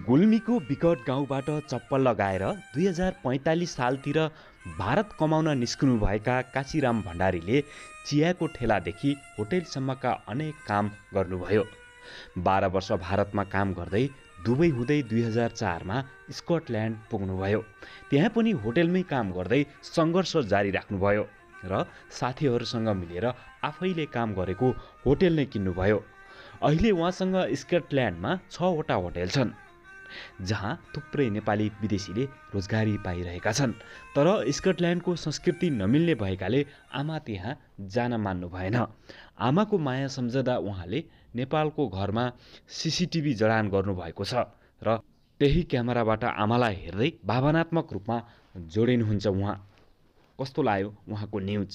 गुल्मीको विकट गाउँबाट चप्पल लगाएर 2045 सालतिर भारत कमाउन निस्कनुभएका काशीराम भण्डारीले चियाको ठेलादेखि होटेलसम्मका अनेक काम गर्नुभयो। 12 वर्ष भारतमा काम गर्दै दुबई हुँदै 2004मा स्कटल्यान्ड पुग्नुभयो। त्यहाँ पनि होटेलमै काम गर्दै सङ्घर्ष जारी राख्नुभयो र साथीहरूसँग मिलेर आफैले काम गरेको होटेल नै किन्नुभयो। अहिले उहाँसँग स्कटल्यान्डमा 6वटा होटेल छन्, जहाँ थुप्रै नेपाली विदेशीले रोजगारी पाइरहेका छन्। तर स्कटल्यान्डको संस्कृति नमिल्ने भएकाले आमा त्यहाँ जान मान्नु भएन। आमाको माया सम्झदा उहाँले नेपालको घरमा सीसीटीभी जडान गर्नुभएको छ र त्यही क्यामेराबाट आमालाई हेर्दै भावनात्मक रूपमा जोडिनुहुन्छ उहाँ। कस्तो लाग्यो उहाँको न्युज?